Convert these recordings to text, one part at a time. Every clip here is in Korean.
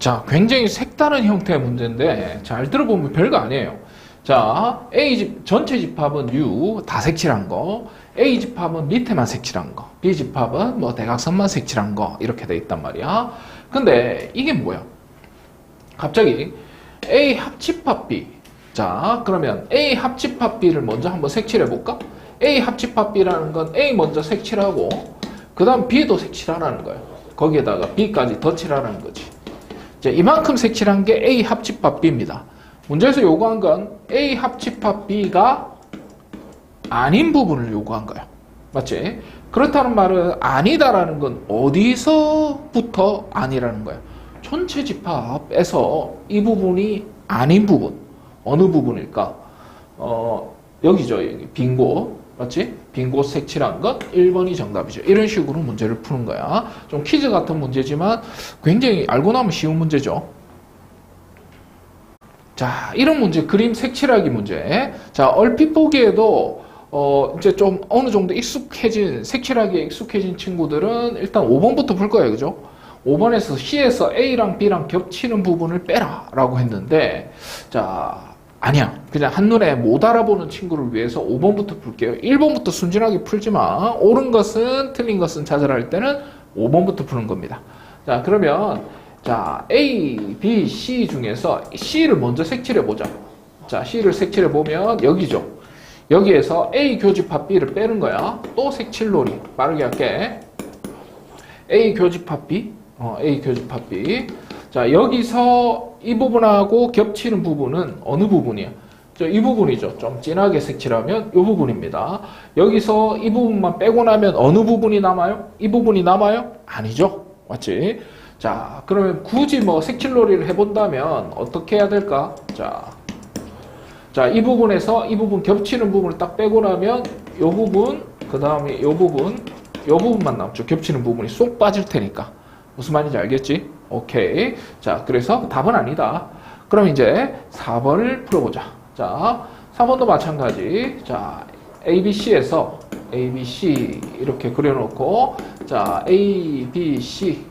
자, 굉장히 색다른 형태의 문제인데 잘 들어보면 별거 아니에요. 자, 전체 집합은 U 다 색칠한 거, A 집합은 밑에만 색칠한 거, B 집합은 뭐 대각선만 색칠한 거 이렇게 돼 있단 말이야. 근데 이게 뭐야? 갑자기 A 합집합 B. 자, 그러면 A 합집합 B를 먼저 한번 색칠해 볼까? A 합집합 B라는 건 A 먼저 색칠하고 그 다음 B도 색칠하라는 거예요. 거기에다가 B까지 덧칠하라는 거지. 자, 이만큼 색칠한 게 A 합집합 B입니다. 문제에서 요구한 건 A 합집합 B가 아닌 부분을 요구한 거야. 맞지? 그렇다는 말은 아니다라는 건 어디서부터 아니라는 거야? 전체 집합에서 이 부분이 아닌 부분. 어느 부분일까? 여기죠. 여기 빈 곳. 맞지? 빈 곳 색칠한 것 1번이 정답이죠. 이런 식으로 문제를 푸는 거야. 좀 퀴즈 같은 문제지만 굉장히 알고 나면 쉬운 문제죠. 자, 이런 문제, 그림 색칠하기 문제. 자, 얼핏 보기에도 이제 좀 어느 정도 색칠하기에 익숙해진 친구들은 일단 5번부터 풀 거예요. 그죠? 5번에서 C에서 A랑 B랑 겹치는 부분을 빼라 라고 했는데, 자, 아니야. 그냥 한눈에 못 알아보는 친구를 위해서 5번부터 풀게요. 1번부터 순진하게 풀지만 옳은 것은 틀린 것은 찾으라 할 때는 5번부터 푸는 겁니다. 자, 그러면 자, A, B, C 중에서 C를 먼저 색칠해 보자. 자, C를 색칠해 보면 여기죠. 여기에서 A 교집합 B를 빼는 거야. 또 색칠놀이. 빠르게 할게. A 교집합 B. A 교집합 B. 자, 여기서 이 부분하고 겹치는 부분은 어느 부분이야? 이 부분이죠. 좀 진하게 색칠하면 이 부분입니다. 여기서 이 부분만 빼고 나면 어느 부분이 남아요? 이 부분이 남아요? 아니죠. 맞지? 자, 그러면 굳이 뭐 색칠놀이를 해본다면 어떻게 해야 될까? 자, 이 부분에서 이 부분 겹치는 부분을 딱 빼고 나면 이 부분, 그 다음에 이 부분만 남죠. 겹치는 부분이 쏙 빠질 테니까. 무슨 말인지 알겠지? 오케이. 자, 그래서 답은 아니다. 그럼 이제 4번을 풀어보자. 자, 4번도 마찬가지. 자, ABC에서 ABC 이렇게 그려놓고, 자, A, B, C.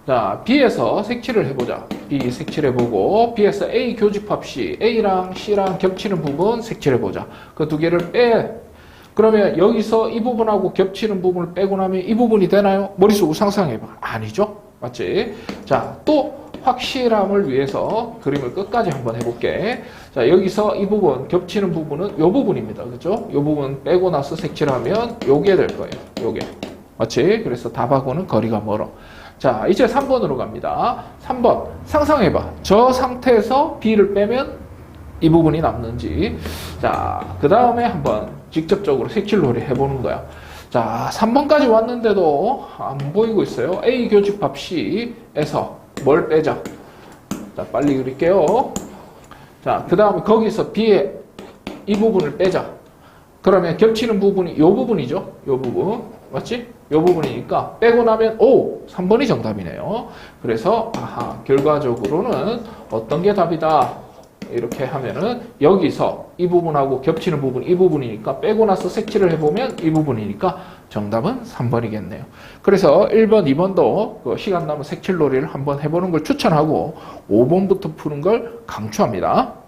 자, B에서 색칠을 해보자. B 색칠해보고, B에서 A 교집합 C, A랑 C랑 겹치는 부분 색칠해보자. 그 두 개를 빼. 그러면 여기서 이 부분하고 겹치는 부분을 빼고 나면 이 부분이 되나요? 머릿속으로 상상해봐. 아니죠? 맞지? 자, 또 확실함을 위해서 그림을 끝까지 한번 해볼게. 자, 여기서 이 부분, 겹치는 부분은 이 부분입니다. 그죠? 이 부분 빼고 나서 색칠하면 요게 될 거예요. 요게. 맞지? 그래서 답하고는 거리가 멀어. 자, 이제 3번으로 갑니다. 3번. 상상해봐. 저 상태에서 B를 빼면 이 부분이 남는지. 자, 그 다음에 한번 직접적으로 색칠놀이 해보는 거야. 자, 3번까지 왔는데도 안 보이고 있어요. A 교집합 C에서 뭘 빼자. 자, 빨리 그릴게요. 자, 그 다음에 거기서 B의 이 부분을 빼자. 그러면 겹치는 부분이 이 부분이죠. 이 부분. 맞지? 이 부분이니까 빼고 나면 3번이 정답이네요. 그래서 결과적으로는 어떤 게 답이다. 이렇게 하면은 여기서 이 부분하고 겹치는 부분 이 부분이니까 빼고 나서 색칠을 해보면 이 부분이니까 정답은 3번이겠네요. 그래서 1번, 2번도 시간 남은 색칠놀이를 한번 해보는 걸 추천하고 5번부터 푸는 걸 강추합니다.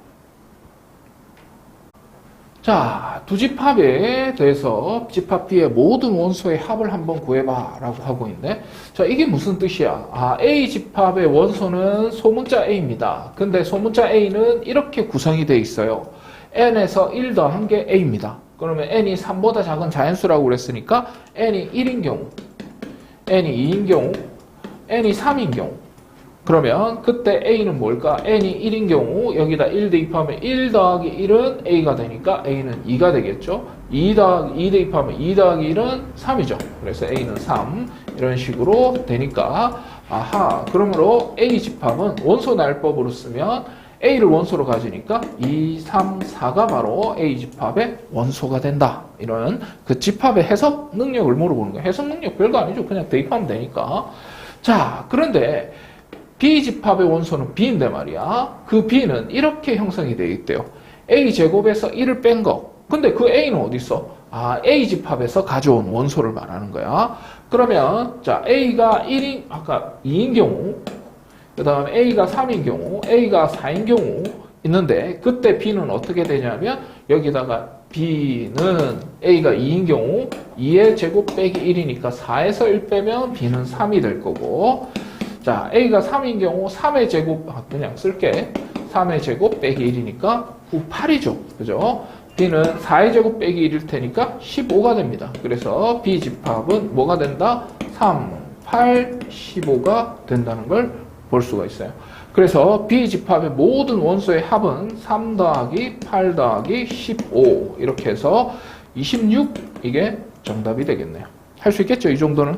자, 두 집합에 대해서 집합 B의 모든 원소의 합을 한번 구해봐 라고 하고 있네. 자, 이게 무슨 뜻이야? A 집합의 원소는 소문자 A입니다. 근데 소문자 A는 이렇게 구성이 되어 있어요. n에서 1 더한 게 A입니다. 그러면 n이 3보다 작은 자연수라고 그랬으니까 n이 1인 경우, n이 2인 경우, n이 3인 경우. 그러면 그때 A는 뭘까? n이 1인 경우 여기다 1 대입하면 1 더하기 1은 A가 되니까 A는 2가 되겠죠. 2 대입하면 2 더하기 1은 3이죠. 그래서 A는 3 이런 식으로 되니까 그러므로 A 집합은 원소 나열법으로 쓰면 A를 원소로 가지니까 2, 3, 4가 바로 A 집합의 원소가 된다. 이런 그 집합의 해석 능력을 물어보는 거예요. 해석 능력 별거 아니죠. 그냥 대입하면 되니까. 자, 그런데 B집합의 원소는 B인데 말이야. 그 B는 이렇게 형성이 되어 있대요. A제곱에서 1을 뺀 거. 근데 그 A는 어디 있어? A집합에서 가져온 원소를 말하는 거야. 그러면 자 A가 1인 아까 2인 경우 그 다음에 A가 3인 경우 A가 4인 경우 있는데 그때 B는 어떻게 되냐면 여기다가 B는 A가 2인 경우 2의 제곱 빼기 1이니까 4에서 1 빼면 B는 3이 될 거고 자 A가 3인 경우 3의 제곱 그냥 쓸게 3의 제곱 빼기 1이니까 9, 8이죠. 그죠? B는 4의 제곱 빼기 1일 테니까 15가 됩니다. 그래서 B 집합은 뭐가 된다? 3, 8, 15가 된다는 걸 볼 수가 있어요. 그래서 B 집합의 모든 원소의 합은 3 더하기 8 더하기 15 이렇게 해서 26 이게 정답이 되겠네요. 할 수 있겠죠? 이 정도는.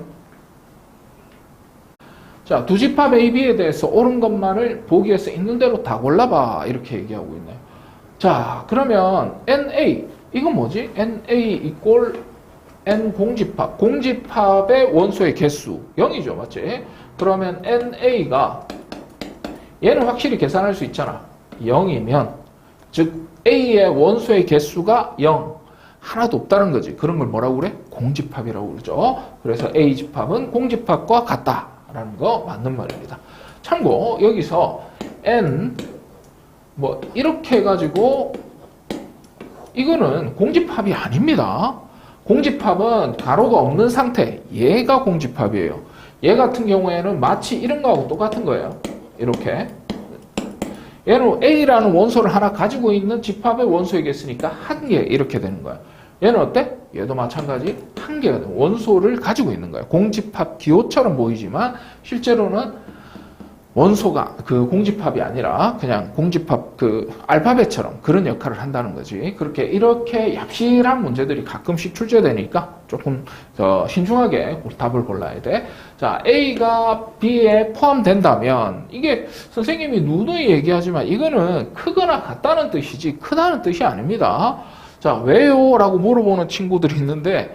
자, 두 집합 A, B에 대해서 옳은 것만을 보기에서 있는 대로 다 골라봐 이렇게 얘기하고 있네요. 자, 그러면 NA 이건 뭐지? NA 이꼴 N 공집합. 공집합의 원소의 개수 0이죠. 맞지? 그러면 NA가 얘는 확실히 계산할 수 있잖아. 0이면 즉 A의 원소의 개수가 0 하나도 없다는 거지. 그런 걸 뭐라고 그래? 공집합이라고 그러죠. 그래서 A 집합은 공집합과 같다라는 거 맞는 말입니다. 참고 여기서 N 뭐 이렇게 해가지고 이거는 공집합이 아닙니다. 공집합은 가로가 없는 상태. 얘가 공집합이에요. 얘 같은 경우에는 마치 이런 거하고 똑같은 거예요. 이렇게. 얘는 A라는 원소를 하나 가지고 있는 집합의 원소에 있으니까 한 개 이렇게 되는 거야. 얘는 어때? 얘도 마찬가지 한 개가 돼. 원소를 가지고 있는 거야. 공집합 기호처럼 보이지만 실제로는 원소가 그 공집합이 아니라 그냥 공집합 그 알파벳처럼 그런 역할을 한다는 거지. 그렇게 이렇게 얍실한 문제들이 가끔씩 출제되니까 조금 더 신중하게 답을 골라야 돼. 자, A가 B에 포함된다면 이게 선생님이 누누이 얘기하지만 이거는 크거나 같다는 뜻이지 크다는 뜻이 아닙니다. 자, 왜요? 라고 물어보는 친구들이 있는데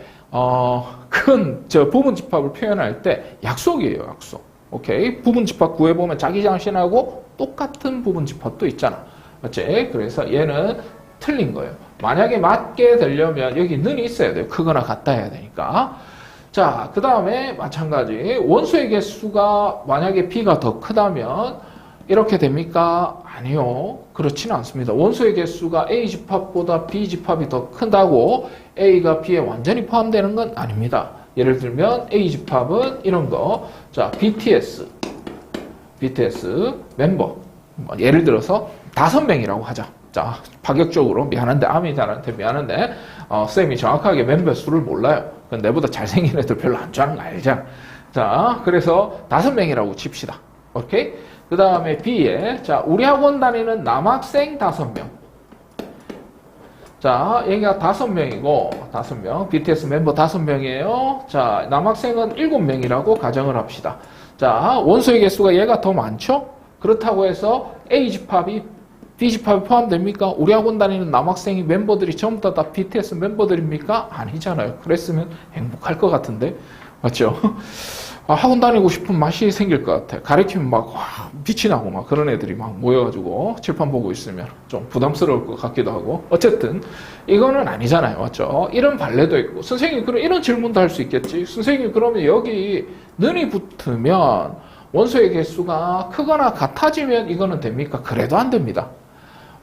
큰 부분집합을 표현할 때 약속이에요. 약속. 오케이. 부분집합 구해보면 자기 장신하고 똑같은 부분집합도 있잖아. 맞지? 그래서 얘는 틀린 거예요. 만약에 맞게 되려면 여기 는이 있어야 돼요. 크거나 같다 해야 되니까. 자, 그 다음에 마찬가지. 원소의 개수가 만약에 B가 더 크다면 이렇게 됩니까? 아니요. 그렇지는 않습니다. 원소의 개수가 A 집합보다 B 집합이 더 큰다고 A가 B에 완전히 포함되는 건 아닙니다. 예를 들면 A 집합은 이런 거. 자, BTS 멤버. 예를 들어서 5명이라고 하자. 자, 파격적으로 미안한데 아미들한테 미안한데 쌤이 정확하게 멤버 수를 몰라요. 내보다 잘생긴 애들 별로 안 좋아하는 거 알잖아. 자, 그래서 5명이라고 칩시다. 오케이? 그 다음에 B에 자, 우리 학원 다니는 남학생 5명. 자, 얘가 5명이고, 5명. BTS 멤버 5명이에요. 자, 남학생은 7명이라고 가정을 합시다. 자, 원소의 개수가 얘가 더 많죠? 그렇다고 해서 A 집합이 B 집합이 포함됩니까? 우리 학원 다니는 남학생이 멤버들이 전부 다 BTS 멤버들입니까? 아니잖아요. 그랬으면 행복할 것 같은데. 맞죠? 학원 다니고 싶은 맛이 생길 것 같아. 가르치면 막 빛이 나고 막 그런 애들이 막 모여가지고 칠판 보고 있으면 좀 부담스러울 것 같기도 하고. 어쨌든 이거는 아니잖아요. 맞죠? 이런 발레도 있고. 선생님 그럼 이런 질문도 할 수 있겠지. 선생님 그러면 여기 는이 붙으면 원소의 개수가 크거나 같아지면 이거는 됩니까? 그래도 안 됩니다.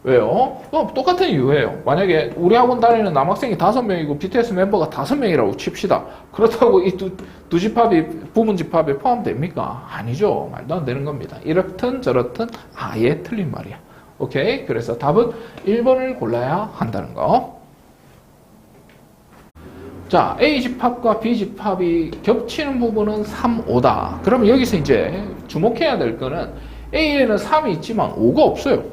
왜요? 똑같은 이유예요. 만약에 우리 학원 다니는 남학생이 5명이고 BTS 멤버가 5명이라고 칩시다. 그렇다고 이 두 집합이 부분 집합에 포함됩니까? 아니죠. 말도 안 되는 겁니다. 이렇든 저렇든 아예 틀린 말이야. 오케이? 그래서 답은 1번을 골라야 한다는 거. 자, A 집합과 B 집합이 겹치는 부분은 3, 5다. 그러면 여기서 이제 주목해야 될 거는 A에는 3이 있지만 5가 없어요.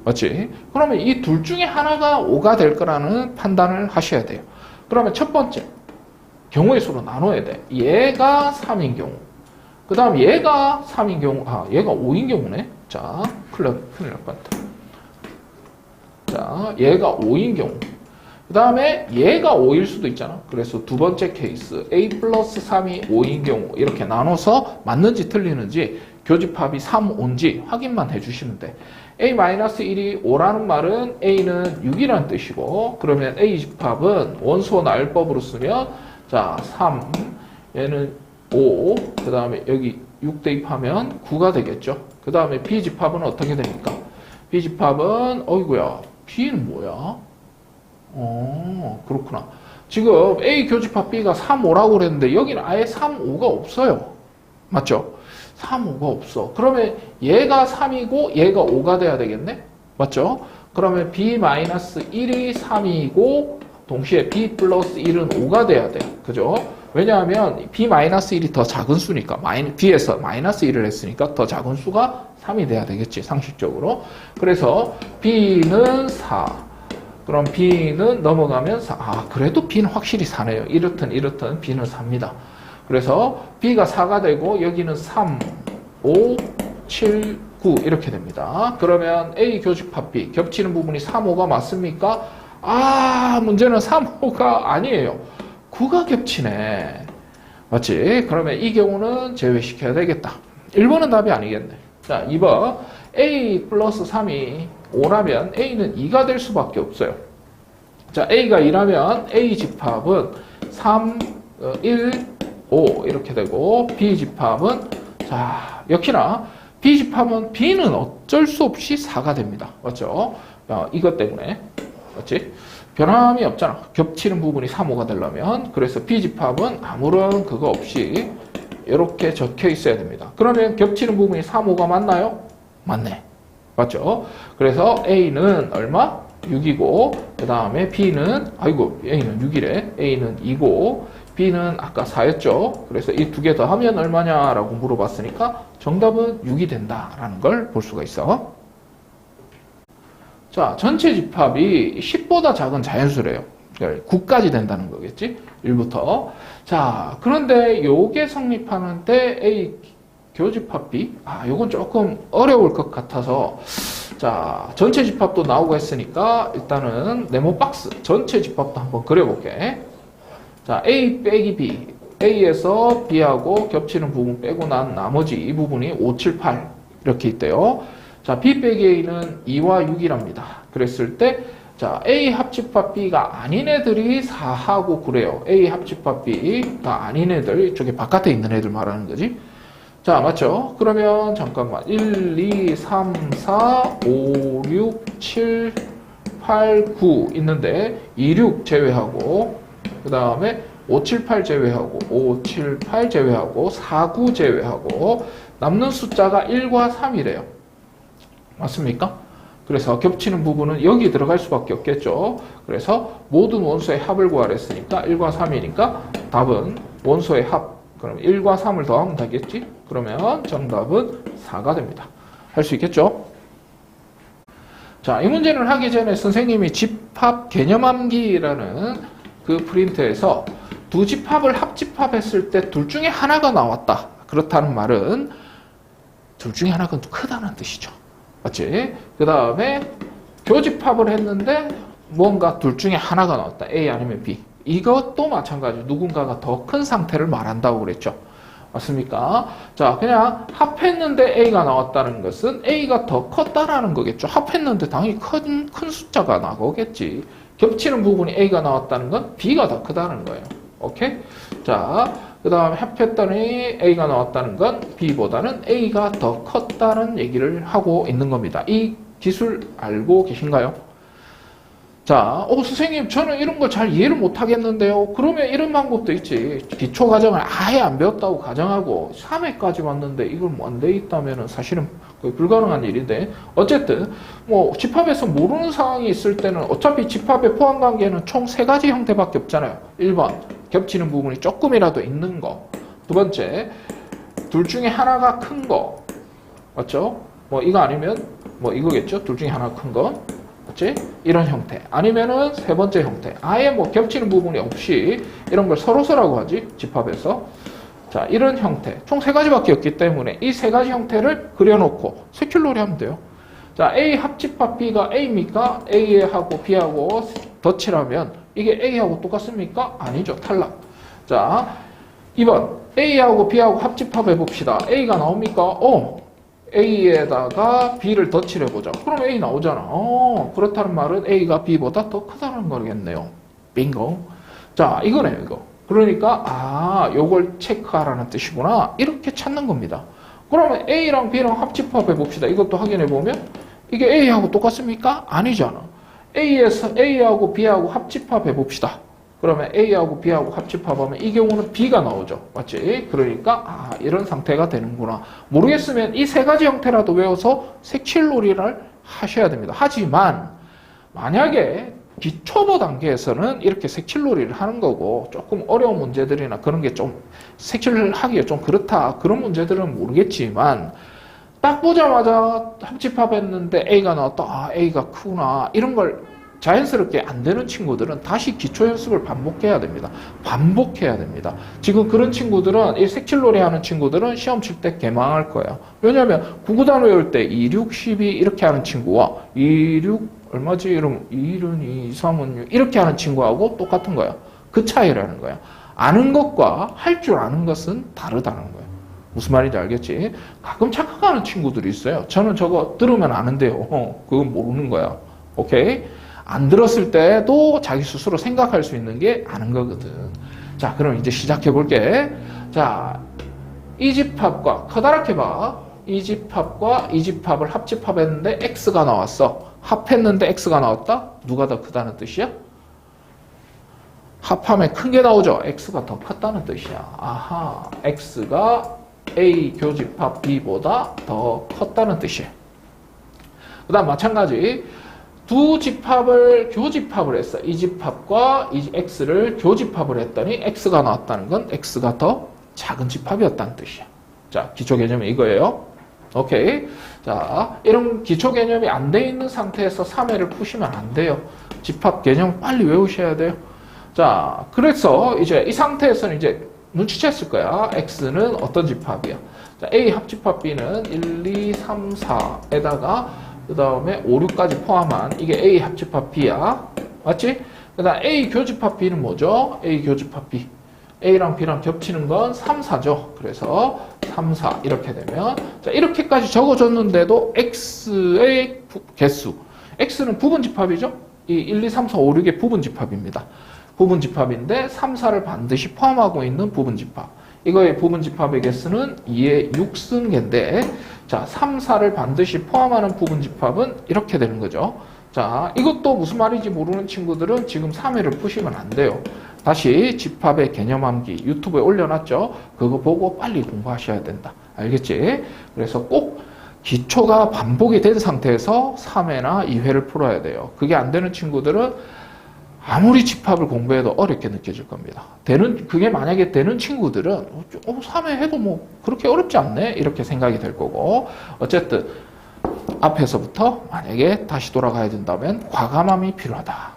맞지? 그러면 이 둘 중에 하나가 5가 될 거라는 판단을 하셔야 돼요. 그러면 첫 번째, 경우의 수로 나눠야 돼. 얘가 3인 경우. 그 다음 얘가 3인 경우, 얘가 5인 경우네. 자, 큰일 날 것 같아. 자, 얘가 5인 경우. 그 다음에 얘가 5일 수도 있잖아. 그래서 두 번째 케이스, A 플러스 3이 5인 경우. 이렇게 나눠서 맞는지 틀리는지 교집합이 3, 5인지 확인만 해주시면 돼. A-1이 5라는 말은 A는 6이라는 뜻이고, 그러면 A 집합은 원소 나열법으로 쓰면, 자, 3, 얘는 5, 그 다음에 여기 6 대입하면 9가 되겠죠. 그 다음에 B집합은 어떻게 됩니까? B집합은, 어이구야, B는 뭐야? 그렇구나. 지금 A 교집합 B가 3, 5라고 그랬는데 여기는 아예 3, 5가 없어요. 맞죠? 3, 5가 없어. 그러면 얘가 3이고 얘가 5가 돼야 되겠네? 맞죠? 그러면 B-1이 3이고 동시에 B 플러스 1은 5가 돼야 돼. 그죠? 왜냐하면 B-1이 더 작은 수니까 B에서 마이너스 1을 했으니까 더 작은 수가 3이 돼야 되겠지. 상식적으로. 그래서 B는 4. 그럼 B는 넘어가면 4. 아, 그래도 B는 확실히 4네요. 이렇든 B는 4입니다. 그래서 B가 4가 되고 여기는 3, 5, 7, 9 이렇게 됩니다. 그러면 A 교집합 B 겹치는 부분이 3, 5가 맞습니까? 아, 문제는 3, 5가 아니에요. 9가 겹치네. 맞지? 그러면 이 경우는 제외시켜야 되겠다. 1번은 답이 아니겠네. 자, 2번. A 플러스 3이 5라면 A는 2가 될 수밖에 없어요. 자, A가 2라면 A 집합은 3, 1, 5 이렇게 되고 B 집합은 자, 역시나 B 집합은 B는 어쩔 수 없이 4가 됩니다. 맞죠? 이것 때문에. 맞지? 변함이 없잖아. 겹치는 부분이 3, 5가 되려면. 그래서 B 집합은 아무런 그거 없이 이렇게 적혀 있어야 됩니다. 그러면 겹치는 부분이 3, 5가 맞나요? 맞네. 맞죠? 그래서 A는 얼마? 6이고 그 다음에 B는 아이고 A는 6이래. A는 2고 B는 아까 4였죠. 그래서 이 두 개 더 하면 얼마냐라고 물어봤으니까 정답은 6이 된다라는 걸 볼 수가 있어. 자, 전체 집합이 10보다 작은 자연수래요. 9까지 된다는 거겠지? 1부터. 자, 그런데 요게 성립하는데 A 교집합 B? 아, 요건 조금 어려울 것 같아서 자, 전체 집합도 나오고 했으니까 일단은 네모 박스 전체 집합도 한번 그려볼게. 자, A 빼기 B. A에서 B하고 겹치는 부분 빼고 난 나머지 이 부분이 5, 7, 8 이렇게 있대요. 자, B 빼기 A는 2와 6이랍니다. 그랬을 때 자, A 합집합 B가 아닌 애들이 4하고 9래요. A 합집합 B가 아닌 애들, 이쪽에 바깥에 있는 애들 말하는 거지. 자, 맞죠? 그러면 잠깐만. 1, 2, 3, 4, 5, 6, 7, 8, 9 있는데 2, 6 제외하고 그 다음에 5, 7, 8 제외하고 5, 7, 8 제외하고 4, 9 제외하고 남는 숫자가 1과 3이래요. 맞습니까? 그래서 겹치는 부분은 여기 들어갈 수밖에 없겠죠. 그래서 모든 원소의 합을 구하라 했으니까 1과 3이니까 답은 원소의 합. 그럼 1과 3을 더하면 되겠지? 그러면 정답은 4가 됩니다. 할 수 있겠죠? 자, 이 문제를 하기 전에 선생님이 집합 개념암기라는 그 프린트에서 두 집합을 합집합했을 때 둘 중에 하나가 나왔다. 그렇다는 말은 둘 중에 하나가 크다는 뜻이죠. 맞지? 그 다음에 교집합을 했는데 뭔가 둘 중에 하나가 나왔다. A 아니면 B. 이것도 마찬가지. 누군가가 더 큰 상태를 말한다고 그랬죠. 맞습니까? 자, 그냥 합했는데 A가 나왔다는 것은 A가 더 컸다라는 거겠죠. 합했는데 당연히 큰 숫자가 나오겠지. 겹치는 부분이 A가 나왔다는 건 B가 더 크다는 거예요. 오케이? 자, 그 다음에 합했더니 A가 나왔다는 건 B보다는 A가 더 컸다는 얘기를 하고 있는 겁니다. 이 기술 알고 계신가요? 자, 선생님, 저는 이런 거 잘 이해를 못 하겠는데요. 그러면 이런 방법도 있지. 기초 과정을 아예 안 배웠다고 가정하고 3회까지 왔는데 이걸 뭐 안 돼 있다면 사실은 거의 불가능한 일인데. 어쨌든, 뭐, 집합에서 모르는 상황이 있을 때는 어차피 집합의 포함 관계는 총 3가지 형태밖에 없잖아요. 1번, 겹치는 부분이 조금이라도 있는 거. 두 번째, 둘 중에 하나가 큰 거. 맞죠? 뭐, 이거 아니면, 뭐, 이거겠죠? 둘 중에 하나가 큰 거. 맞지? 이런 형태. 아니면은 세 번째 형태. 아예 뭐 겹치는 부분이 없이 이런 걸 서로서라고 하지. 집합에서. 자, 이런 형태. 총 3가지밖에 없기 때문에 이 3가지 형태를 그려놓고 색칠놀이 하면 돼요. 자, A 합집합 B가 A입니까? A하고 B하고 덧칠하면 이게 A하고 똑같습니까? 아니죠. 탈락. 자, 2번. A하고 B하고 합집합 해봅시다. A가 나옵니까? A에다가 B를 덧칠해보자. 그럼 A 나오잖아. 그렇다는 말은 A가 B보다 더 크다는 거겠네요. 빙고. 자, 이거네요, 이거. 그러니까 요걸 체크하라는 뜻이구나. 이렇게 찾는 겁니다. 그러면 A랑 B랑 합집합해 봅시다. 이것도 확인해 보면 이게 A하고 똑같습니까? 아니잖아. A에서 A하고 B하고 합집합해 봅시다. 그러면 A하고 B하고 합집합하면 이 경우는 B가 나오죠. 맞지? 그러니까 이런 상태가 되는구나. 모르겠으면 이 세 가지 형태라도 외워서 색칠놀이를 하셔야 됩니다. 하지만 만약에 기초보 단계에서는 이렇게 색칠놀이를 하는 거고 조금 어려운 문제들이나 그런 게 좀 색칠하기가 좀 그렇다. 그런 문제들은 모르겠지만 딱 보자마자 합집합했는데 A가 나왔다. A가 크구나. 이런 걸 자연스럽게 안 되는 친구들은 다시 기초 연습을 반복해야 됩니다. 반복해야 됩니다. 지금 그런 친구들은 이 색칠놀이 하는 친구들은 시험 칠 때 개망할 거예요. 왜냐하면 구구단 외울 때 2, 6, 12 이렇게 하는 친구와 2, 6 얼마지? 이러면 2는 2, 3은 6 이렇게 하는 친구하고 똑같은 거예요. 그 차이라는 거예요. 아는 것과 할 줄 아는 것은 다르다는 거예요. 무슨 말인지 알겠지? 가끔 착각하는 친구들이 있어요. 저는 저거 들으면 아는데요. 그건 모르는 거야. 오케이? 안 들었을 때도 자기 스스로 생각할 수 있는 게 아는 거거든. 자, 그럼 이제 시작해 볼게. 자, 이 집합과 커다랗게 봐. 이 집합과 이 집합을 합집합했는데 X가 나왔어. 합했는데 X가 나왔다? 누가 더 크다는 뜻이야? 합하면 큰 게 나오죠. X가 더 컸다는 뜻이야. 아하, X가 A 교집합 B보다 더 컸다는 뜻이에요. 그 다음 마찬가지 두 집합을 교집합을 했어. 이 집합과 이 X를 교집합을 했더니 X가 나왔다는 건 X가 더 작은 집합이었다는 뜻이야. 자, 기초 개념이 이거예요. 오케이. 자, 이런 기초 개념이 안 돼 있는 상태에서 3회를 푸시면 안 돼요. 집합 개념 빨리 외우셔야 돼요. 자, 그래서 이제 이 상태에서는 이제 눈치챘을 거야. X는 어떤 집합이야. 자, A 합집합 B는 1, 2, 3, 4에다가 그 다음에 5, 6까지 포함한 이게 A 합집합 B야. 맞지? 그 다음 A 교집합 B는 뭐죠? A 교집합 B. A랑 B랑 겹치는 건 3, 4죠. 그래서 3, 4 이렇게 되면 자 이렇게까지 적어줬는데도 X의 개수. X는 부분집합이죠? 이 1, 2, 3, 4, 5, 6의 부분집합입니다. 부분집합인데 3, 4를 반드시 포함하고 있는 부분집합. 이거의 부분집합의 개수는 2의 6승계인데 자 3, 4를 반드시 포함하는 부분집합은 이렇게 되는 거죠. 자 이것도 무슨 말인지 모르는 친구들은 지금 3회를 푸시면 안 돼요. 다시 집합의 개념 암기 유튜브에 올려놨죠. 그거 보고 빨리 공부하셔야 된다. 알겠지? 그래서 꼭 기초가 반복이 된 상태에서 3회나 2회를 풀어야 돼요. 그게 안 되는 친구들은 아무리 집합을 공부해도 어렵게 느껴질 겁니다. 그게 만약에 되는 친구들은 3회 해도 뭐 그렇게 어렵지 않네? 이렇게 생각이 될 거고 어쨌든 앞에서부터 만약에 다시 돌아가야 된다면 과감함이 필요하다.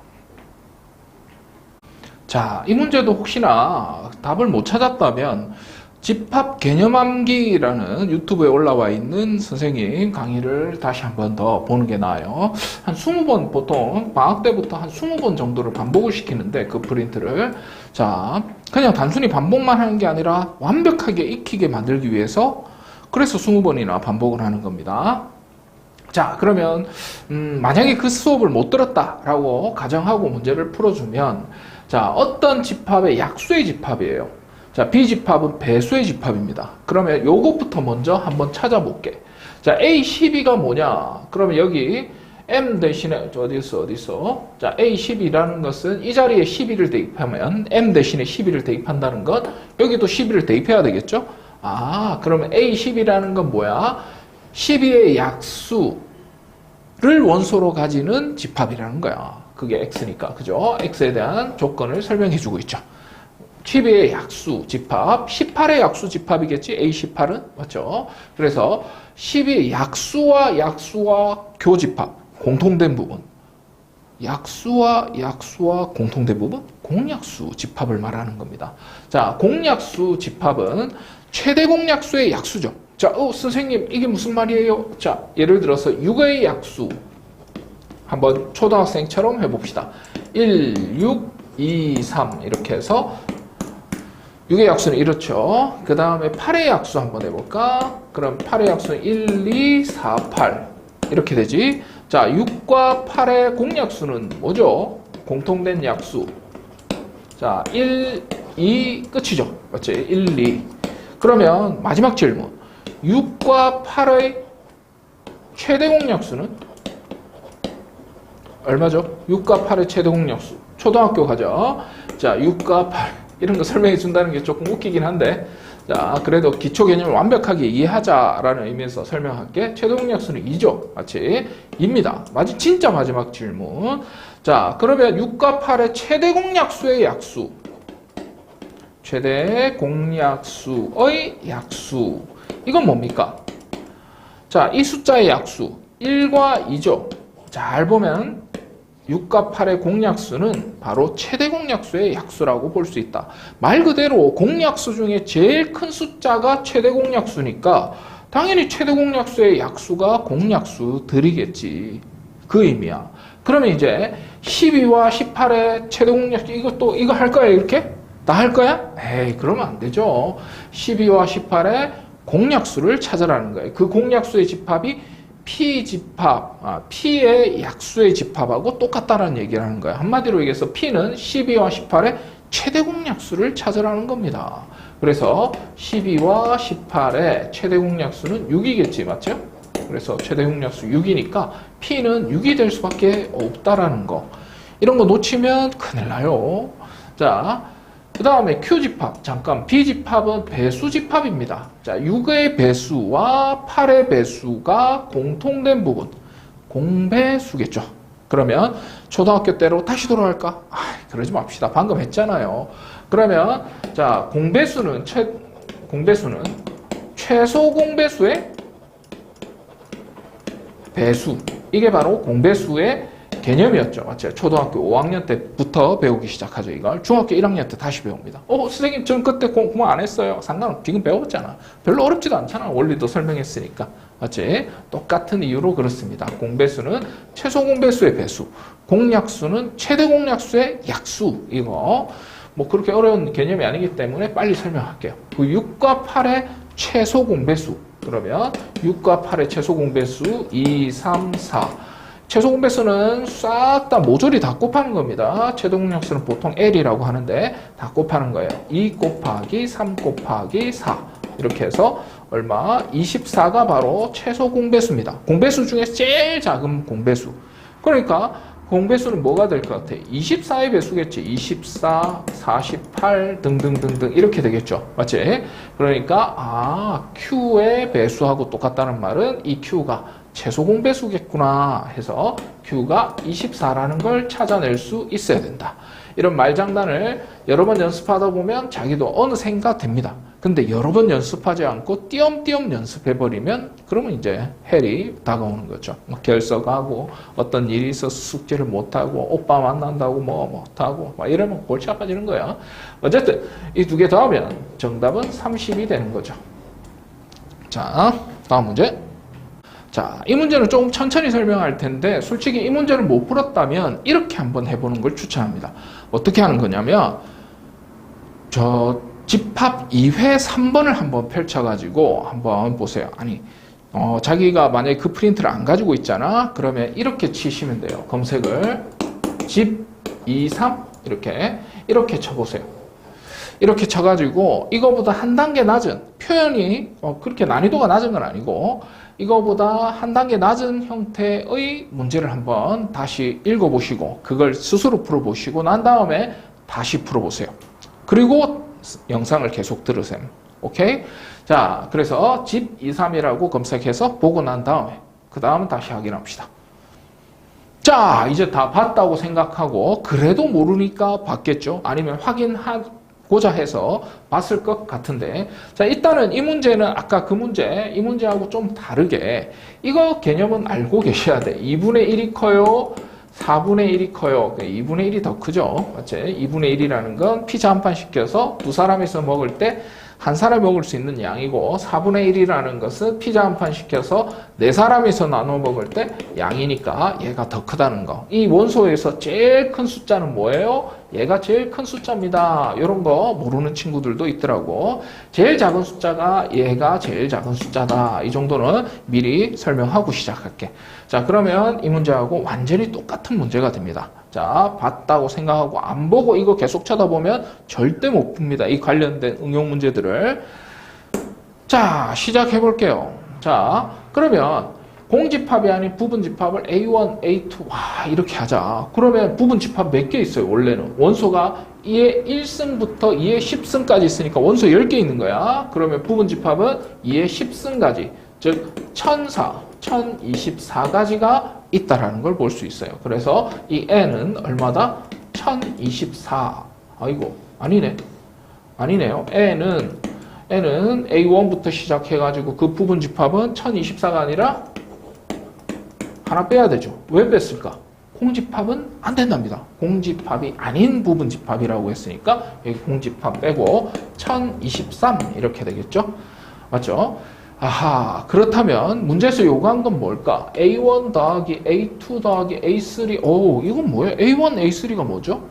자, 이 문제도 혹시나 답을 못 찾았다면 집합 개념 암기라는 유튜브에 올라와 있는 선생님 강의를 다시 한 번 더 보는 게 나아요. 한 20번 보통 방학 때부터 한 20번 정도를 반복을 시키는데 그 프린트를 자 그냥 단순히 반복만 하는 게 아니라 완벽하게 익히게 만들기 위해서 그래서 20번이나 반복을 하는 겁니다. 자 그러면 만약에 그 수업을 못 들었다라고 가정하고 문제를 풀어주면 자 어떤 집합의 약수의 집합이에요. 자, B집합은 배수의 집합입니다. 그러면 요것부터 먼저 한번 찾아볼게. 자, A12가 뭐냐? 그러면 여기 M 대신에, 어디서? 자, A12라는 것은 이 자리에 12를 대입하면 M 대신에 12를 대입한다는 건 여기도 12를 대입해야 되겠죠? 아, 그러면 A12라는 건 뭐야? 12의 약수를 원소로 가지는 집합이라는 거야. 그게 X니까. 그죠? X에 대한 조건을 설명해 주고 있죠. 12의 약수 집합, 18의 약수 집합이겠지? A18은? 맞죠? 그래서 12의 약수와 교집합, 공통된 부분. 약수와 공통된 부분? 공약수 집합을 말하는 겁니다. 자, 공약수 집합은 최대 공약수의 약수죠. 자, 선생님, 이게 무슨 말이에요? 자, 예를 들어서 6의 약수. 한번 초등학생처럼 해봅시다. 1, 6, 2, 3 이렇게 해서 6의 약수는 이렇죠. 그 다음에 8의 약수 한번 해볼까? 그럼 8의 약수는 1, 2, 4, 8 이렇게 되지. 자, 6과 8의 공약수는 뭐죠? 공통된 약수. 자, 1, 2 끝이죠. 맞지? 1, 2. 그러면 마지막 질문. 6과 8의 최대 공약수는 얼마죠? 6과 8의 최대 공약수. 초등학교 가죠. 자, 6과 8. 이런 거 설명해 준다는 게 조금 웃기긴 한데, 자, 그래도 기초 개념을 완벽하게 이해하자라는 의미에서 설명할게. 최대 공약수는 2죠. 맞지? 2입니다. 진짜 마지막 질문. 자, 그러면 6과 8의 최대 공약수의 약수. 최대 공약수의 약수. 이건 뭡니까? 자, 이 숫자의 약수. 1과 2죠. 잘 보면 6과 8의 공약수는 바로 최대 공약수의 약수라고 볼 수 있다. 말 그대로 공약수 중에 제일 큰 숫자가 최대 공약수니까 당연히 최대 공약수의 약수가 공약수들이겠지. 그 의미야. 그러면 이제 12와 18의 최대 공약수, 이거 할 거야, 이렇게? 다 할 거야? 에이, 그러면 안 되죠. 12와 18의 공약수를 찾으라는 거예요. 그 공약수의 집합이 P집합, P의 약수의 집합하고 똑같다는 얘기를 하는 거예요. 한마디로 얘기해서 P는 12와 18의 최대 공약수를 찾으라는 겁니다. 그래서 12와 18의 최대 공약수는 6이겠지, 맞죠? 그래서 최대 공약수 6이니까 P는 6이 될 수밖에 없다라는 거. 이런 거 놓치면 큰일 나요. 자, 그 다음에 Q집합, 잠깐 B집합은 배수집합입니다. 자, 6의 배수와 8의 배수가 공통된 부분, 공배수겠죠. 그러면 초등학교 때로 다시 돌아갈까? 그러지 맙시다. 방금 했잖아요. 그러면 자, 공배수는 최소 공배수의 배수. 이게 바로 공배수의 개념이었죠. 맞죠? 초등학교 5학년 때부터 배우기 시작하죠. 이걸 중학교 1학년 때 다시 배웁니다. 선생님 전 그때 공부 안 했어요. 상관없어. 지금 배웠잖아. 별로 어렵지도 않잖아. 원리도 설명했으니까. 맞지? 똑같은 이유로 그렇습니다. 공배수는 최소 공배수의 배수, 공약수는 최대 공약수의 약수. 이거 뭐 그렇게 어려운 개념이 아니기 때문에 빨리 설명할게요. 그 6과 8의 최소 공배수. 그러면 6과 8의 최소 공배수 2, 3, 4. 최소 공배수는 싹 다 모조리 다 곱하는 겁니다. 최대 공약수는 보통 L이라고 하는데 다 곱하는 거예요. 2 곱하기 3 곱하기 4 이렇게 해서 얼마? 24가 바로 최소 공배수입니다. 공배수 중에 제일 작은 공배수. 그러니까 공배수는 뭐가 될 것 같아? 24의 배수겠지. 24, 48 등등등등 이렇게 되겠죠. 맞지? 그러니까 Q의 배수하고 똑같다는 말은 이 Q가 최소 공배수겠구나 해서 Q가 24라는 걸 찾아낼 수 있어야 된다. 이런 말장난을 여러 번 연습하다 보면 자기도 어느샌가 됩니다. 근데 여러 번 연습하지 않고 띄엄띄엄 연습해버리면 그러면 이제 헬이 다가오는 거죠. 막 결석하고 어떤 일이 있어서 숙제를 못하고 오빠 만난다고 못하고 막 이러면 골치 아파지는 거야. 어쨌든 이 두 개 더하면 정답은 30이 되는 거죠. 자, 다음 문제. 자, 이 문제는 조금 천천히 설명할 텐데 솔직히 이 문제를 못 풀었다면 이렇게 한번 해보는 걸 추천합니다. 어떻게 하는 거냐면 저 집합 2회 3번을 한번 펼쳐가지고 한번 보세요. 아니 자기가 만약에 그 프린트를 안 가지고 있잖아. 그러면 이렇게 치시면 돼요. 검색을 집 2, 3 이렇게 쳐보세요. 이렇게 쳐가지고 이거보다 한 단계 낮은 표현이 그렇게 난이도가 낮은 건 아니고 이거보다 한 단계 낮은 형태의 문제를 한번 다시 읽어보시고 그걸 스스로 풀어보시고 난 다음에 다시 풀어보세요. 그리고 영상을 계속 들으세요. 오케이? 자, 그래서 집 2, 3이라고 검색해서 보고 난 다음에 그 다음은 다시 확인합시다. 자, 이제 다 봤다고 생각하고 그래도 모르니까 봤겠죠? 아니면 확인하고자 해서 봤을 것 같은데 자, 일단은 이 문제는 아까 이 문제하고 좀 다르게 이거 개념은 알고 계셔야 돼. 2분의 1이 커요? 4분의 1이 커요? 2분의 1이 더 크죠? 맞지? 2분의 1이라는 건 피자 한 판 시켜서 두 사람이서 먹을 때 한 사람이 먹을 수 있는 양이고 4분의 1이라는 것은 피자 한 판 시켜서 네 사람이서 나눠 먹을 때 양이니까 얘가 더 크다는 거. 이 원소에서 제일 큰 숫자는 뭐예요? 얘가 제일 큰 숫자입니다. 이런 거 모르는 친구들도 있더라고. 제일 작은 숫자가 얘가 제일 작은 숫자다. 이 정도는 미리 설명하고 시작할게. 자, 그러면 이 문제하고 완전히 똑같은 문제가 됩니다. 자, 봤다고 생각하고 안 보고 이거 계속 쳐다보면 절대 못 풉니다. 이 관련된 응용 문제들을. 자, 시작해 볼게요. 자, 그러면 공집합이 아닌 부분집합을 A1, A2, 와, 이렇게 하자. 그러면 부분집합 몇 개 있어요, 원래는? 원소가 2의 1승부터 2의 10승까지 있으니까 원소 10개 있는 거야. 그러면 부분집합은 2의 10승까지, 즉, 1024가지가 있다라는 걸 볼 수 있어요. 그래서 이 N은 얼마다? 1024. 아이고, 아니네. 아니네요. N은 A1부터 시작해가지고 그 부분집합은 1024가 아니라 하나 빼야 되죠. 왜 뺐을까? 공집합은 안 된답니다. 공집합이 아닌 부분집합이라고 했으니까 여기 공집합 빼고 1023 이렇게 되겠죠. 맞죠? 아하, 그렇다면 문제에서 요구한 건 뭘까? A1 더하기 A2 더하기 A3. 오, 이건 뭐예요? A1, A3가 뭐죠?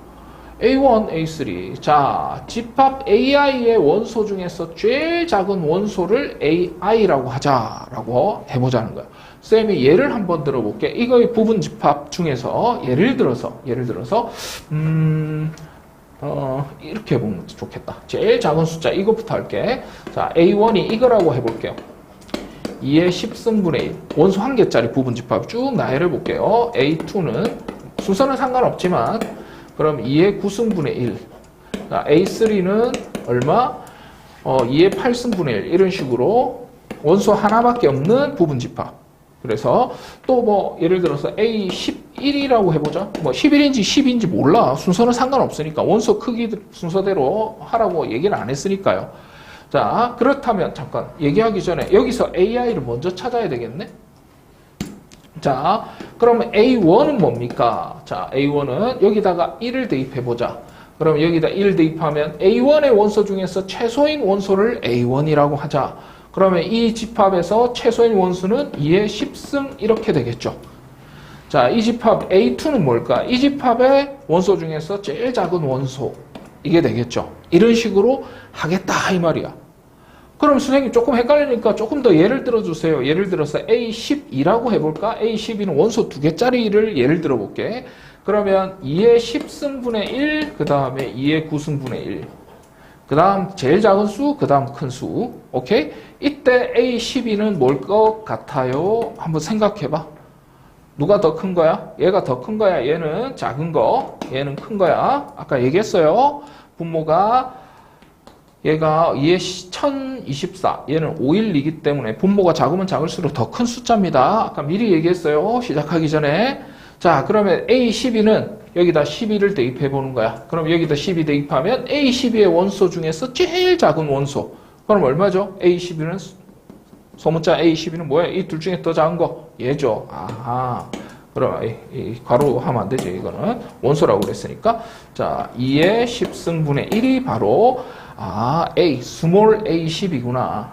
A1, A3. 자, 집합 AI의 원소 중에서 제일 작은 원소를 AI라고 하자라고 해보자는 거야. 쌤이 예를 한번 들어볼게. 이거의 부분 집합 중에서 예를 들어서 이렇게 해보면 좋겠다. 제일 작은 숫자 이것부터 할게. 자, A1이 이거라고 해볼게요. 2의 10승분의 1. 원소 한 개짜리 부분 집합 쭉 나열해 볼게요. A2는 순서는 상관없지만 그럼 2의 9승분의 1. 자, A3는 얼마? 2의 8승분의 1. 이런 식으로 원소 하나밖에 없는 부분 집합. 그래서 또 뭐 예를 들어서 A11이라고 해보자. 뭐 11인지 10인지 몰라. 순서는 상관없으니까 원소 크기 순서대로 하라고 얘기를 안 했으니까요. 자, 그렇다면 잠깐 얘기하기 전에 여기서 AI를 먼저 찾아야 되겠네. 자, 그러면 A1은 뭡니까? 자, A1은 여기다가 1을 대입해보자. 그럼 여기다 1 대입하면 A1의 원소 중에서 최소인 원소를 A1이라고 하자. 그러면 이 집합에서 최소인 원수는 2의 10승 이렇게 되겠죠. 자, 이 집합 A2는 뭘까? 이 집합의 원소 중에서 제일 작은 원소 이게 되겠죠. 이런 식으로 하겠다 이 말이야. 그럼 선생님 조금 헷갈리니까 조금 더 예를 들어주세요. 예를 들어서 A12라고 해볼까? A12는 원소 2개짜리를 예를 들어볼게. 그러면 2의 10승분의 1, 그 다음에 2의 9승분의 1. 그 다음 제일 작은 수, 그 다음 큰 수. 오케이? 이때 A12는 뭘 것 같아요? 한번 생각해봐. 누가 더 큰 거야? 얘가 더 큰 거야? 얘는 작은 거, 얘는 큰 거야. 아까 얘기했어요. 분모가 얘가 2의 1024, 얘는 512이기 때문에 분모가 작으면 작을수록 더 큰 숫자입니다. 아까 미리 얘기했어요. 시작하기 전에. 자, 그러면 A12는 여기다 12를 대입해 보는 거야. 그럼 여기다 12 대입하면 A12의 원소 중에서 제일 작은 원소. 그럼 얼마죠? A12는 소문자 A12는 뭐야? 이 둘 중에 더 작은 거 얘죠. 아하. 그럼 이 괄호 하면 안 되지. 이거는 원소라고 그랬으니까. 자, 2의 10승분의 1이 바로 스몰 A10이구나.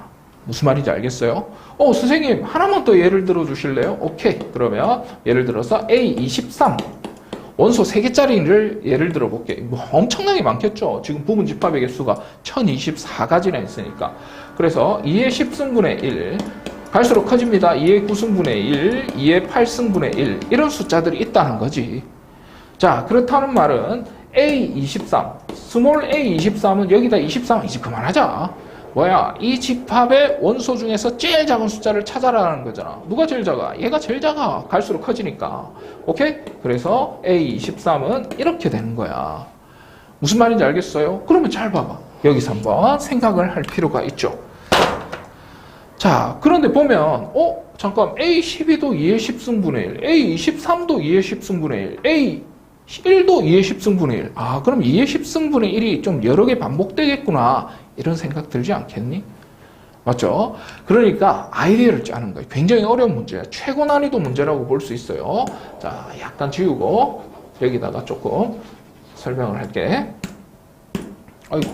무슨 말인지 알겠어요? 선생님 하나만 더 예를 들어 주실래요? 오케이. 그러면 예를 들어서 A23 원소 3개짜리를 예를 들어 볼게요. 뭐 엄청나게 많겠죠. 지금 부분 집합의 개수가 1024가지나 있으니까. 그래서 2의 10승분의 1 갈수록 커집니다. 2의 9승분의 1, 2의 8승분의 1 이런 숫자들이 있다는 거지. 자, 그렇다는 말은 A23 스몰 A23은 여기다 23 이제 그만하자. 뭐야? 이 집합의 원소 중에서 제일 작은 숫자를 찾아라는 거잖아. 누가 제일 작아? 얘가 제일 작아. 갈수록 커지니까. 오케이? 그래서 A23은 이렇게 되는 거야. 무슨 말인지 알겠어요? 그러면 잘 봐봐. 여기서 한번 생각을 할 필요가 있죠. 자, 그런데 보면 잠깐 A12도 2의 10승분의 1, A23도 2의 10승분의 1, A1도 2의 10승분의 1. 그럼 2의 10승분의 1이 좀 여러 개 반복되겠구나. 이런 생각 들지 않겠니? 맞죠? 그러니까 아이디어를 짜는 거예요. 굉장히 어려운 문제야. 최고 난이도 문제라고 볼 수 있어요. 자, 약간 지우고 여기다가 조금 설명을 할게. 아이고.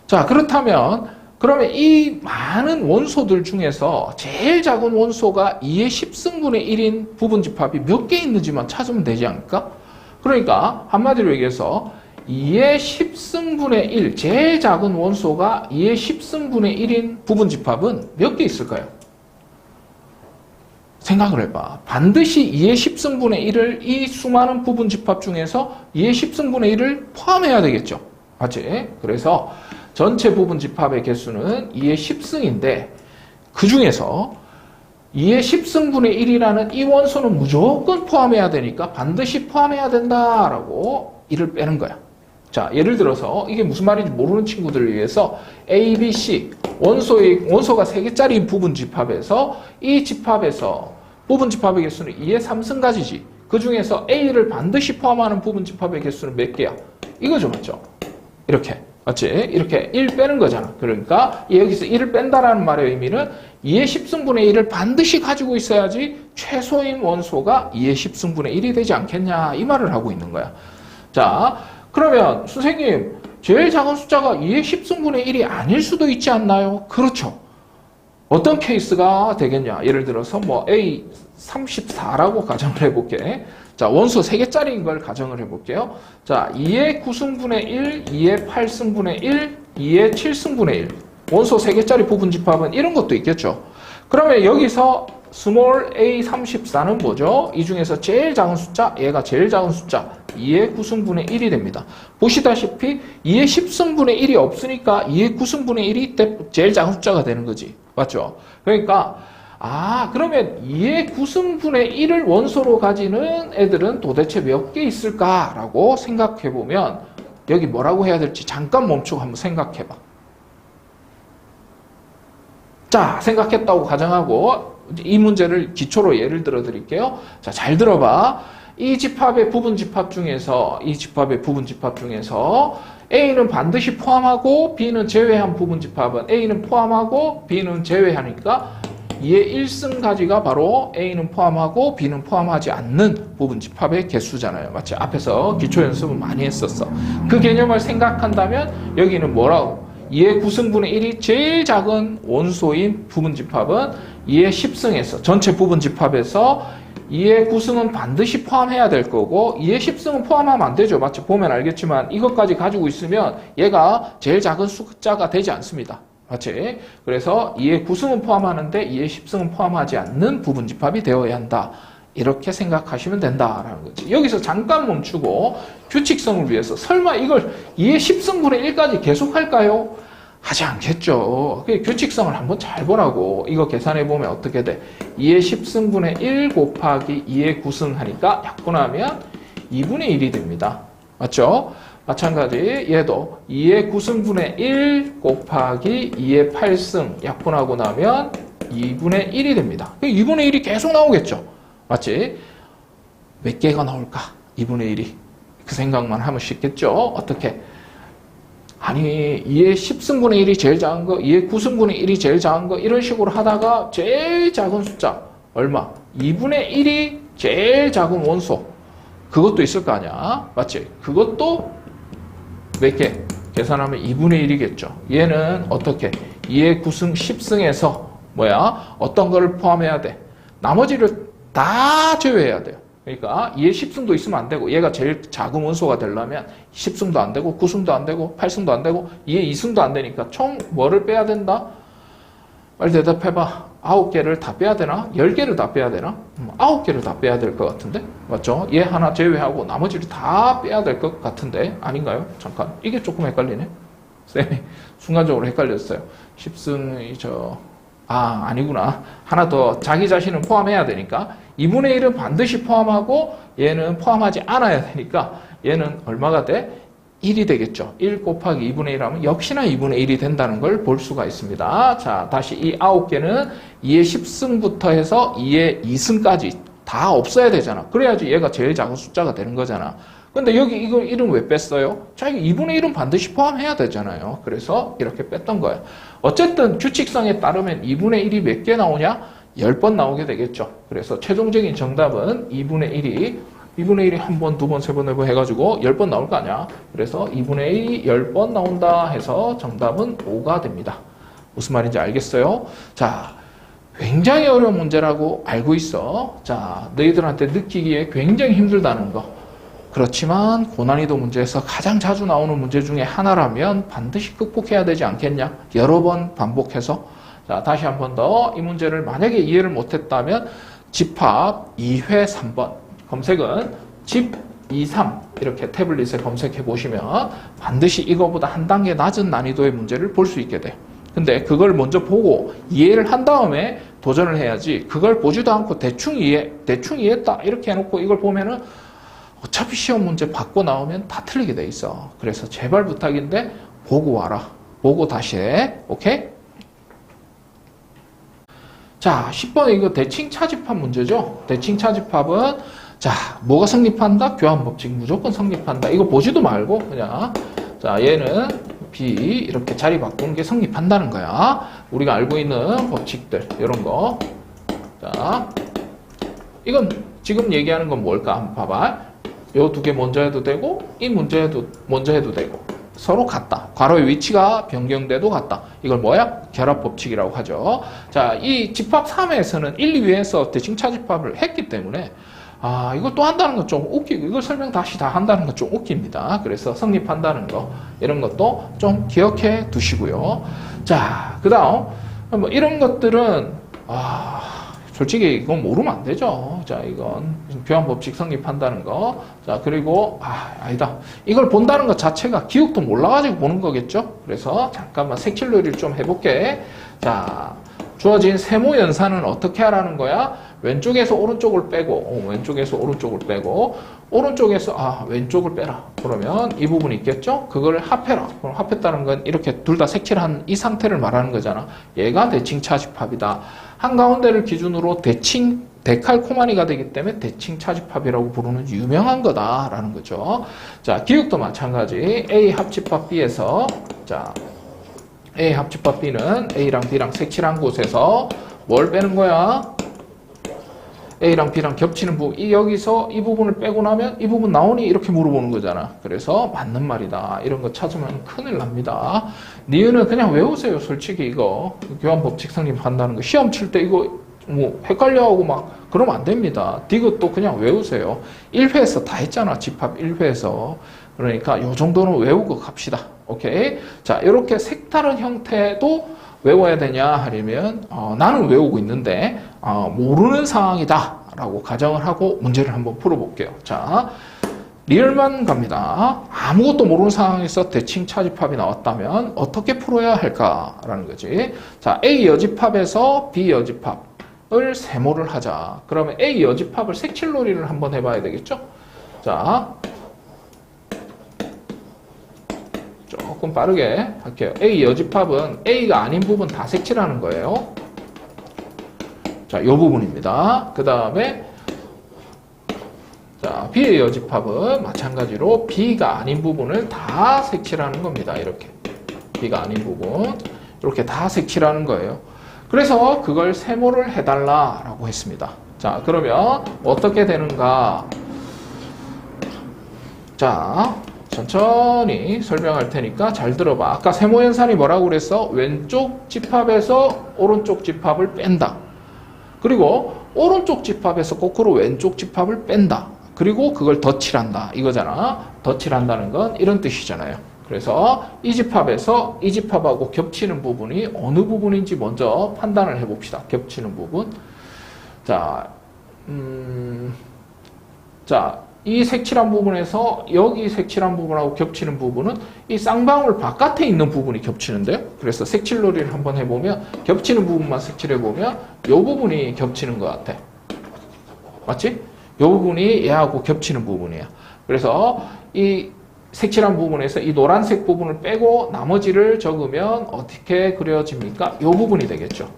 자, 그렇다면 그러면 이 많은 원소들 중에서 제일 작은 원소가 2의 10승분의 1인 부분 집합이 몇 개 있는지만 찾으면 되지 않을까? 그러니까 한마디로 얘기해서 2의 10승분의 1, 제일 작은 원소가 2의 10승분의 1인 부분집합은 몇 개 있을까요? 생각을 해봐. 반드시 2의 10승분의 1을 이 수많은 부분집합 중에서 2의 10승분의 1을 포함해야 되겠죠. 맞지? 그래서 전체 부분집합의 개수는 2의 10승인데 그 중에서 2의 10승분의 1이라는 이 원소는 무조건 포함해야 되니까 반드시 포함해야 된다라고 1을 빼는 거야. 자, 예를 들어서 이게 무슨 말인지 모르는 친구들을 위해서 A, B, C 원소가 3개짜리 부분집합에서 이 집합에서 부분집합의 개수는 2의 3승가지지. 그 중에서 A를 반드시 포함하는 부분집합의 개수는 몇 개야? 이거죠, 맞죠? 이렇게. 맞지? 이렇게 1 빼는 거잖아. 그러니까 여기서 1을 뺀다라는 말의 의미는 2의 10승분의 1을 반드시 가지고 있어야지 최소인 원소가 2의 10승분의 1이 되지 않겠냐 이 말을 하고 있는 거야. 자, 그러면 선생님 제일 작은 숫자가 2의 10승분의 1이 아닐 수도 있지 않나요? 그렇죠. 어떤 케이스가 되겠냐? 예를 들어서 뭐 A 34라고 가정을 해볼게. 자, 원소 3개짜리인 걸 가정을 해볼게요. 자, 2의 9승분의 1, 2의 8승분의 1, 2의 7승분의 1. 원소 3개짜리 부분집합은 이런 것도 있겠죠. 그러면 여기서 스몰 a34는 뭐죠? 이 중에서 제일 작은 숫자, 얘가 제일 작은 숫자 2의 9승분의 1이 됩니다. 보시다시피 2의 10승분의 1이 없으니까 2의 9승분의 1이 제일 작은 숫자가 되는 거지. 맞죠? 그러니까 그러면 2의 9승분의 1을 원소로 가지는 애들은 도대체 몇 개 있을까라고 생각해보면 여기 뭐라고 해야 될지 잠깐 멈추고 한번 생각해봐. 자, 생각했다고 가정하고 이 문제를 기초로 예를 들어 드릴게요. 자, 잘 들어봐. 이 집합의 부분집합 중에서 A는 반드시 포함하고 B는 제외한 부분집합은 A는 포함하고 B는 제외하니까 2의 1승가지가 바로 A는 포함하고 B는 포함하지 않는 부분집합의 개수잖아요. 마치 앞에서 기초 연습을 많이 했었어. 그 개념을 생각한다면 여기는 뭐라고? 2의 9승분의 1이 제일 작은 원소인 부분집합은 2의 10승에서 전체 부분집합에서 2의 9승은 반드시 포함해야 될 거고 2의 10승은 포함하면 안 되죠. 마치 보면 알겠지만 이것까지 가지고 있으면 얘가 제일 작은 숫자가 되지 않습니다. 맞지? 그래서 2의 9승은 포함하는데 2의 10승은 포함하지 않는 부분집합이 되어야 한다. 이렇게 생각하시면 된다라는 거지. 여기서 잠깐 멈추고 규칙성을 위해서 설마 이걸 2의 10승분의 1까지 계속 할까요? 하지 않겠죠. 규칙성을 한번 잘 보라고. 이거 계산해보면 어떻게 돼? 2의 10승분의 1 곱하기 2의 9승 하니까 약분하면 2분의 1이 됩니다. 맞죠? 마찬가지 얘도 2의 9승분의 1 곱하기 2의 8승 약분하고 나면 2분의 1이 됩니다. 2분의 1이 계속 나오겠죠. 맞지? 몇 개가 나올까? 2분의 1이. 그 생각만 하면 쉽겠죠? 어떻게? 아니 2의 10승분의 1이 제일 작은 거, 2의 9승분의 1이 제일 작은 거 이런 식으로 하다가 제일 작은 숫자 얼마? 2분의 1이 제일 작은 원소. 그것도 있을 거 아니야? 맞지? 그것도 몇 개? 계산하면 2분의 1이겠죠. 얘는 어떻게? 2의 9승 10승에서 뭐야? 어떤 거를 포함해야 돼? 나머지를 다 제외해야 돼요. 그러니까 2의 10승도 있으면 안 되고 얘가 제일 작은 원소가 되려면 10승도 안 되고 9승도 안 되고 8승도 안 되고 2의 2승도 안 되니까 총 뭐를 빼야 된다? 빨리 대답해봐. 9개를 다 빼야 되나? 10개를 다 빼야 되나? 9개를 다 빼야 될 것 같은데? 맞죠? 얘 하나 제외하고 나머지를 다 빼야 될 것 같은데? 아닌가요? 잠깐. 이게 조금 헷갈리네. 쌤이 순간적으로 헷갈렸어요. 10승이 아니구나. 하나 더 자기 자신은 포함해야 되니까 2분의 1은 반드시 포함하고 얘는 포함하지 않아야 되니까 얘는 얼마가 돼? 1이 되겠죠. 1 곱하기 2분의 1 하면 역시나 2분의 1이 된다는 걸 볼 수가 있습니다. 자, 다시 이 9개는 2의 10승부터 해서 2의 2승까지 다 없어야 되잖아. 그래야지 얘가 제일 작은 숫자가 되는 거잖아. 근데 여기 이거 1은 왜 뺐어요? 자, 2분의 1은 반드시 포함해야 되잖아요. 그래서 이렇게 뺐던 거예요. 어쨌든 규칙성에 따르면 2분의 1이 몇 개 나오냐? 10번 나오게 되겠죠. 그래서 최종적인 정답은 2분의 1이 한 번, 두 번, 세 번, 네 번 해가지고 10번 나올 거 아니야. 그래서 2분의 1이 10번 나온다 해서 정답은 5가 됩니다. 무슨 말인지 알겠어요? 자, 굉장히 어려운 문제라고 알고 있어. 자, 너희들한테 느끼기에 굉장히 힘들다는 거. 그렇지만 고난이도 문제에서 가장 자주 나오는 문제 중에 하나라면 반드시 극복해야 되지 않겠냐? 여러 번 반복해서. 자, 다시 한 번 더 이 문제를 만약에 이해를 못했다면 집합 2회 3번 검색은 집 2, 3 이렇게 태블릿에 검색해 보시면 반드시 이거보다 한 단계 낮은 난이도의 문제를 볼 수 있게 돼요. 근데 그걸 먼저 보고 이해를 한 다음에 도전을 해야지 그걸 보지도 않고 대충 이해했다 이렇게 해놓고 이걸 보면은 어차피 시험 문제 받고 나오면 다 틀리게 돼 있어. 그래서 제발 부탁인데 보고 와라. 보고 다시 해. 오케이? 자, 10번 이거 대칭 차집합 문제죠. 대칭 차집합은 자, 뭐가 성립한다? 교환법칙 무조건 성립한다. 이거 보지도 말고 그냥 자, 얘는 B 이렇게 자리 바꾸는 게 성립한다는 거야. 우리가 알고 있는 법칙들 이런 거. 자, 이건 지금 얘기하는 건 뭘까? 한번 봐봐. 요 두 개 먼저 해도 되고 이 문제 먼저 해도 되고 서로 같다. 괄호의 위치가 변경돼도 같다. 이걸 뭐야? 결합법칙이라고 하죠. 자, 이 집합 3에서는 1, 2회에서 대칭 차집합을 했기 때문에 이걸 또 한다는 건 좀 웃기고 이걸 설명 다시 다 한다는 건 좀 웃깁니다. 그래서 성립한다는 거 이런 것도 좀 기억해 두시고요. 자, 그 다음 뭐 이런 것들은 솔직히 이건 모르면 안 되죠. 자, 이건 교환법칙 성립한다는 거. 자, 그리고 아니다. 이걸 본다는 것 자체가 기억도 몰라가지고 보는 거겠죠. 그래서 잠깐만 색칠놀이를 좀 해볼게. 자, 주어진 세모 연산은 어떻게 하라는 거야? 왼쪽에서 오른쪽을 빼고, 왼쪽에서 오른쪽을 빼고, 오른쪽에서 왼쪽을 빼라. 그러면 이 부분이 있겠죠? 그걸 합해라. 그럼 합했다는 건 이렇게 둘 다 색칠한 이 상태를 말하는 거잖아. 얘가 대칭 차집합이다. 한가운데를 기준으로 데칼코마니가 되기 때문에 대칭 차집합이라고 부르는 유명한 거다라는 거죠. 자, 기억도 마찬가지. A 합집합 B에서 자, A 합집합 B는 A랑 B랑 색칠한 곳에서 뭘 빼는 거야? A랑 B랑 겹치는 부분, 여기서 이 부분을 빼고 나면 이 부분 나오니? 이렇게 물어보는 거잖아. 그래서 맞는 말이다. 이런 거 찾으면 큰일 납니다. 니은은 그냥 외우세요. 솔직히 이거 교환법칙 성립한다는 거 시험 칠 때 이거 뭐 헷갈려하고 막 그러면 안 됩니다. 디귿도 그냥 외우세요. 1회에서 다 했잖아. 집합 1회에서. 그러니까 요 정도는 외우고 갑시다. 오케이? 자, 이렇게 색다른 형태도 외워야 되냐 하려면 나는 외우고 있는데 모르는 상황이다 라고 가정을 하고 문제를 한번 풀어볼게요. 자, 리얼만 갑니다. 아무것도 모르는 상황에서 대칭 차집합이 나왔다면 어떻게 풀어야 할까라는 거지. 자, A 여집합에서 B 여집합을 세모를 하자. 그러면 A 여집합을 색칠놀이를 한번 해봐야 되겠죠. 자, 조금 빠르게 할게요. A 여집합은 A가 아닌 부분 다 색칠하는 거예요. 자, 요 부분입니다. 그 다음에 자, B의 여집합은 마찬가지로 B가 아닌 부분을 다 색칠하는 겁니다. 이렇게 B가 아닌 부분 이렇게 다 색칠하는 거예요. 그래서 그걸 세모를 해달라라고 했습니다. 자, 그러면 어떻게 되는가? 자, 천천히 설명할 테니까 잘 들어봐. 아까 세모연산이 뭐라고 그랬어? 왼쪽 집합에서 오른쪽 집합을 뺀다. 그리고 오른쪽 집합에서 거꾸로 왼쪽 집합을 뺀다. 그리고 그걸 덧칠한다. 이거잖아. 덧칠한다는 건 이런 뜻이잖아요. 그래서 이 집합에서 이 집합하고 겹치는 부분이 어느 부분인지 먼저 판단을 해봅시다. 겹치는 부분. 자, 이 색칠한 부분에서 여기 색칠한 부분하고 겹치는 부분은 이 쌍방울 바깥에 있는 부분이 겹치는데요. 그래서 색칠놀이를 한번 해보면 겹치는 부분만 색칠해보면 이 부분이 겹치는 것 같아. 맞지? 이 부분이 얘하고 겹치는 부분이야. 그래서 이 색칠한 부분에서 이 노란색 부분을 빼고 나머지를 적으면 어떻게 그려집니까? 이 부분이 되겠죠.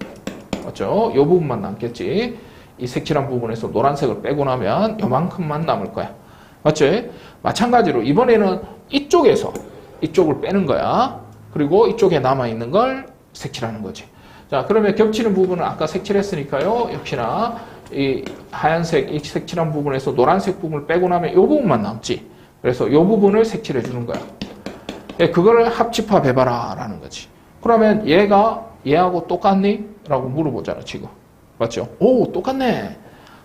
맞죠? 이 부분만 남겠지. 이 색칠한 부분에서 노란색을 빼고 나면 요만큼만 남을 거야. 맞지? 마찬가지로 이번에는 이쪽에서 이쪽을 빼는 거야. 그리고 이쪽에 남아있는 걸 색칠하는 거지. 자, 그러면 겹치는 부분은 아까 색칠했으니까요. 역시나 이 하얀색, 이 색칠한 부분에서 노란색 부분을 빼고 나면 이 부분만 남지. 그래서 이 부분을 색칠해 주는 거야. 그거를 합집합해봐라 라는 거지. 그러면 얘가 얘하고 똑같니? 라고 물어보잖아, 지금. 맞죠? 오, 똑같네.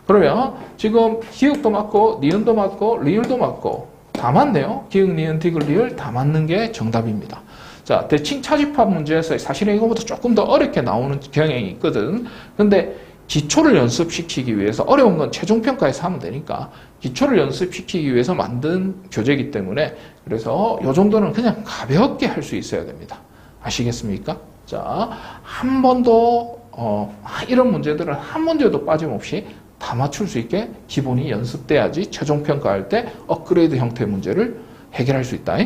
그러면 지금 기역도 맞고 니은도 맞고 리을도 맞고 다 맞네요. 기역, 니은, 디귿, 리을 다 맞는 게 정답입니다. 자, 대칭 차집합 문제에서 사실은 이거보다 조금 더 어렵게 나오는 경향이 있거든. 근데 기초를 연습시키기 위해서 어려운 건 최종평가에서 하면 되니까 기초를 연습시키기 위해서 만든 교재이기 때문에 그래서 이 정도는 그냥 가볍게 할 수 있어야 됩니다. 아시겠습니까? 자, 한 번도 이런 문제들은 한 문제도 빠짐없이 다 맞출 수 있게 기본이 연습돼야지 최종평가할 때 업그레이드 형태의 문제를 해결할 수 있다.